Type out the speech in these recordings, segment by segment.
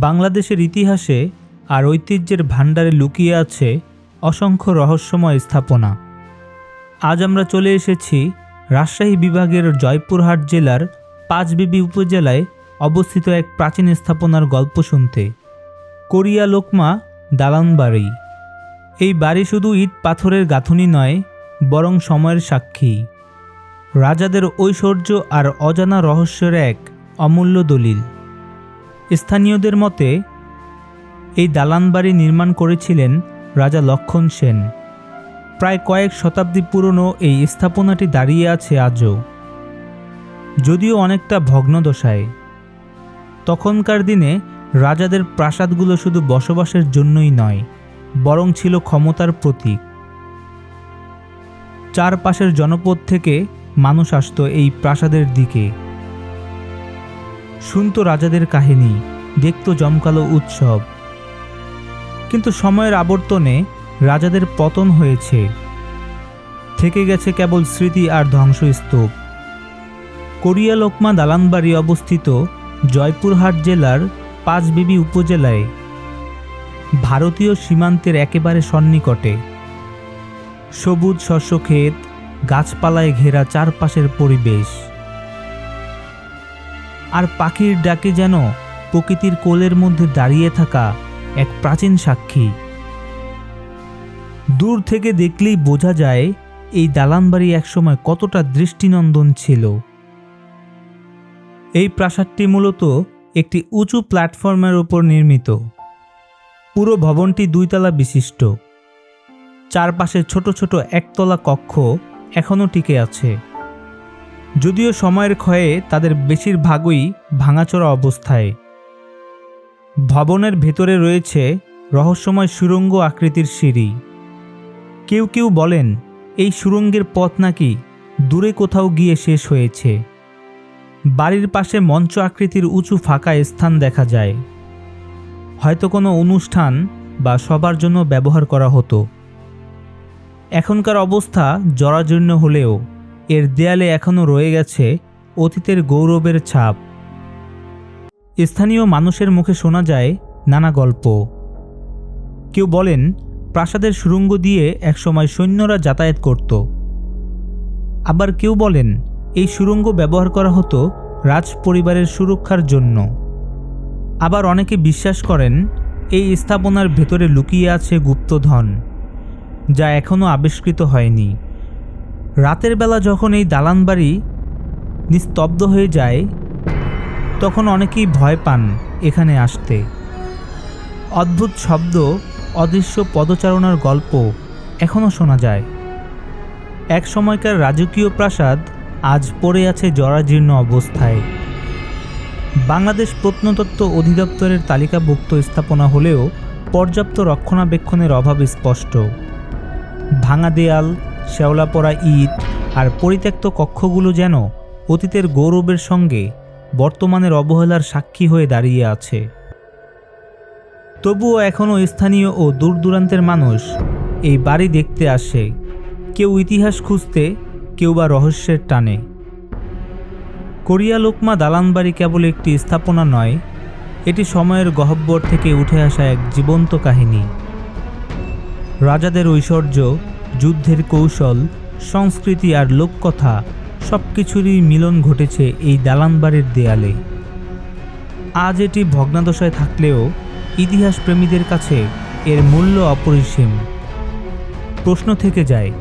বাংলাদেশের ইতিহাসে আর ঐতিহ্যের ভাণ্ডারে লুকিয়ে আছে অসংখ্য রহস্যময় স্থাপনা। আজ আমরা চলে এসেছি রাজশাহী বিভাগের জয়পুরহাট জেলার পাঁচবিবি উপজেলায় অবস্থিত এক প্রাচীন স্থাপনার গল্প শুনতে। কোরিয়া লোকমা দালান বাড়ি। এই বাড়ি শুধু ইট পাথরের গাঁথুনি নয়, বরং সময়ের সাক্ষী, রাজাদের ঐশ্বর্য আর অজানা রহস্যের এক অমূল্য দলিল। স্থানীয়দের মতে এই দালান বাড়ি নির্মাণ করেছিলেন রাজা লক্ষণ সেন। প্রায় কয়েক শতাব্দী পুরনো এই স্থাপনাটি দাঁড়িয়ে আছে আজও, যদিও অনেকটা ভগ্নদশায়। তখনকার দিনে রাজাদের প্রাসাদগুলো শুধু বসবাসের জন্যই নয়, বরং ছিল ক্ষমতার প্রতীক। চারপাশের জনপদ থেকে মানুষ আসত এই প্রাসাদের দিকে, শুনত রাজাদের কাহিনী, দেখত জমকালো উৎসব। কিন্তু সময়ের আবর্তনে রাজাদের পতন হয়েছে, থেকে গেছে কেবল স্মৃতি আর ধ্বংসস্তূপ। কোরিয়া লোকমা দালানবাড়ি অবস্থিত জয়পুরহাট জেলার পাঁচবিবি উপজেলায়, ভারতীয় সীমান্তের একেবারে সন্নিকটে। সবুজ শস্যক্ষেত, গাছপালায় ঘেরা চারপাশের পরিবেশ, আর পাখির ডাকে যেন প্রকৃতির কোলের মধ্যে দাঁড়িয়ে থাকা এক প্রাচীন সাক্ষী। দূর থেকে দেখলেই বোঝা যায় এই দালানবাড়ি একসময় কতটা দৃষ্টিনন্দন ছিল। এই প্রাসাদটি মূলত একটি উঁচু প্ল্যাটফর্মের উপর নির্মিত। পুরো ভবনটি 2 তলা বিশিষ্ট। চারপাশে ছোট ছোট একতলা কক্ষ এখনও টিকে আছে, যদিও সময়ের ক্ষয়ে তাদের বেশিরভাগই ভাঙাচোরা অবস্থায়। ভবনের ভেতরে রয়েছে রহস্যময় সুড়ঙ্গ আকৃতির সিঁড়ি। কেউ কেউ বলেন এই সুড়ঙ্গের পথ নাকি দূরে কোথাও গিয়ে শেষ হয়েছে। বাড়ির পাশে মঞ্চ আকৃতির উঁচু ফাঁকা স্থান দেখা যায়, হয়তো কোনো অনুষ্ঠান বা সবার জন্য ব্যবহার করা হতো। এখনকার অবস্থা জরাজীর্ণ হলেও এর দেয়ালে এখনও রয়ে গেছে অতীতের গৌরবের ছাপ। স্থানীয় মানুষের মুখে শোনা যায় নানা গল্প। কেউ বলেন প্রাসাদের সুড়ঙ্গ দিয়ে একসময় সৈন্যরা যাতায়াত করত। আবার কেউ বলেন এই সুড়ঙ্গ ব্যবহার করা হতো রাজ পরিবারের সুরক্ষার জন্য। আবার অনেকে বিশ্বাস করেন এই স্থাপনার ভেতরে লুকিয়ে আছে গুপ্তধন, যা এখনও আবিষ্কৃত হয়নি। রাতের বেলা যখন এই দালানবাড়ি নিস্তব্ধ হয়ে যায়, তখন অনেকেই ভয় পান এখানে আসতে। অদ্ভুত শব্দ, অদৃশ্য পদচারণার গল্প এখনও শোনা যায়। এক সময়কার রাজকীয় প্রাসাদ আজ পড়ে আছে জরাজীর্ণ অবস্থায়। বাংলাদেশ প্রত্নতত্ত্ব অধিদপ্তরের তালিকাভুক্ত স্থাপনা হলেও পর্যাপ্ত রক্ষণাবেক্ষণের অভাব স্পষ্ট। ভাঙা দেয়াল, শ্যাওলা পড়া ইট আর পরিত্যক্ত কক্ষগুলো যেন অতীতের গৌরবের সঙ্গে বর্তমানের অবহেলার সাক্ষী হয়ে দাঁড়িয়ে আছে। তবুও এখনও স্থানীয় ও দূর দূরান্তের মানুষ এই বাড়ি দেখতে আসে, কেউ ইতিহাস খুঁজতে, কেউ বা রহস্যের টানে। কোরিয়া লোকমা দালানবাড়ি কেবল একটি স্থাপনা নয়, এটি সময়ের গহ্বর থেকে উঠে আসা এক জীবন্ত কাহিনী। রাজাদের ঐশ্বর্য, যুদ্ধের কৌশল, সংস্কৃতি আর লোককথা সবকিছুরই মিলন ঘটেছে এই দালানবাড়ির দেয়ালে। আজ এটি ভগ্নাদশায় থাকলেও ইতিহাস প্রেমীদের কাছে এর মূল্য অপরিসীম। প্রশ্ন থেকে যায়,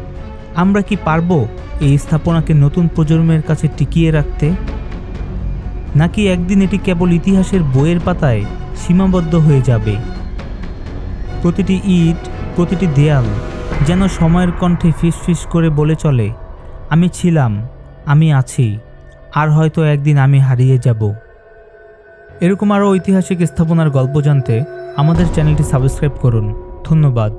আমরা কি পারব এই স্থাপনাকে নতুন প্রজন্মের কাছে টিকিয়ে রাখতে, নাকি একদিন এটি কেবল ইতিহাসের বইয়ের পাতায় সীমাবদ্ধ হয়ে যাবে? প্রতিটি ইট, প্রতিটি দেয়াল যেন সময়ের কণ্ঠে ফিসফিস করে বলে চলে, আমি ছিলাম, আমি আছি, আর হয়তো একদিন আমি হারিয়ে যাব। এরকম আরও ঐতিহাসিক স্থাপনার গল্প জানতে আমাদের চ্যানেলটি সাবস্ক্রাইব করুন। ধন্যবাদ।